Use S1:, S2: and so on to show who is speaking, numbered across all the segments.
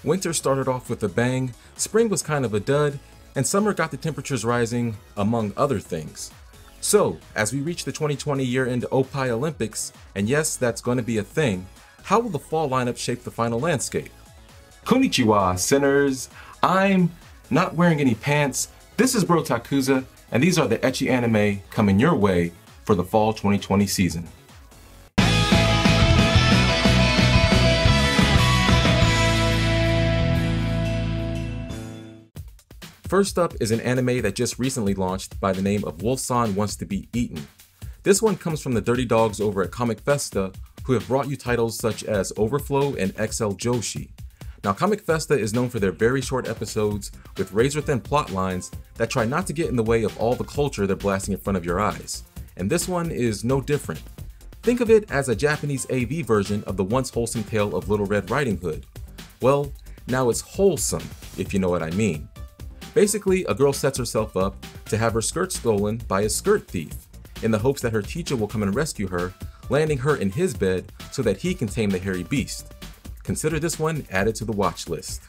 S1: Winter started off with a bang, spring was kind of a dud, and summer got the temperatures rising, among other things. So, as we reach the 2020 year-end Opie Olympics, and yes, that's going to be a thing, how will the fall lineup shape the final landscape? Konnichiwa, sinners! I'm not wearing any pants, this is Bro Takuza, and these are the Ecchi anime coming your way for the fall 2020 season. First up is an anime that just recently launched by the name of Wolfson Wants to Be Eaten. This one comes from the Dirty Dogs over at Comic Festa, who have brought you titles such as Overflow and XL Joshi. Now, Comic Festa is known for their very short episodes with razor-thin plot lines that try not to get in the way of all the culture they're blasting in front of your eyes. And this one is no different. Think of it as a Japanese AV version of the once wholesome tale of Little Red Riding Hood. Well, now it's wholesome, if you know what I mean. Basically, a girl sets herself up to have her skirt stolen by a skirt thief, in the hopes that her teacher will come and rescue her, landing her in his bed so that he can tame the hairy beast. Consider this one added to the watch list.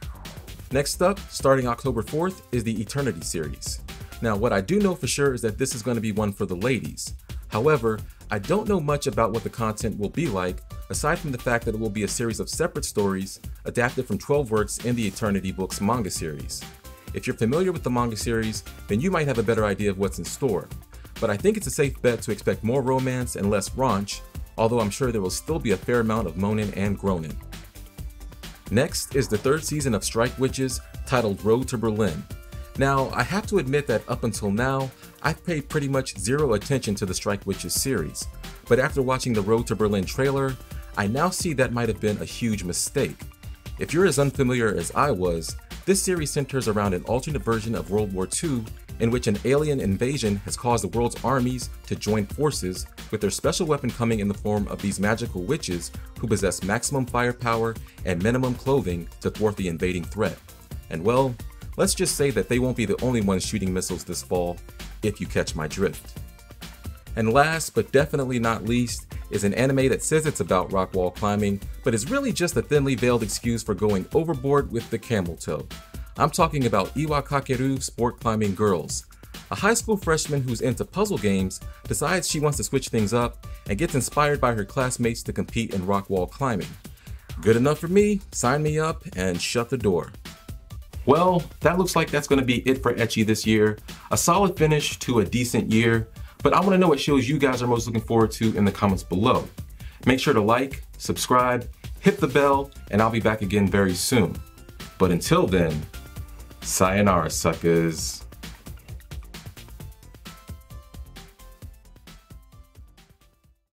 S1: Next up, starting October 4th, is the Eternity series. Now, what I do know for sure is that this is going to be one for the ladies. However, I don't know much about what the content will be like, aside from the fact that it will be a series of separate stories adapted from 12 works in the Eternity Books manga series. If you're familiar with the manga series, then you might have a better idea of what's in store. But I think it's a safe bet to expect more romance and less raunch, although I'm sure there will still be a fair amount of moaning and groaning. Next is the third season of Strike Witches, titled Road to Berlin. Now, I have to admit that up until now, I've paid pretty much zero attention to the Strike Witches series, but after watching the Road to Berlin trailer, I now see that might have been a huge mistake. If you're as unfamiliar as I was, this series centers around an alternate version of World War II in which an alien invasion has caused the world's armies to join forces, with their special weapon coming in the form of these magical witches who possess maximum firepower and minimum clothing to thwart the invading threat. And well, let's just say that they won't be the only ones shooting missiles this fall, if you catch my drift. And last, but definitely not least, is an anime that says it's about rock wall climbing, but is really just a thinly veiled excuse for going overboard with the camel toe. I'm talking about Iwakakeru Sport Climbing Girls. A high school freshman who's into puzzle games decides she wants to switch things up and gets inspired by her classmates to compete in rock wall climbing. Good enough for me, sign me up, and shut the door. Well, that looks like that's going to be it for Ecchi this year. A solid finish to a decent year. But I want to know what shows you guys are most looking forward to in the comments below. Make sure to like, subscribe, hit the bell, and I'll be back again very soon. But until then, sayonara, suckers.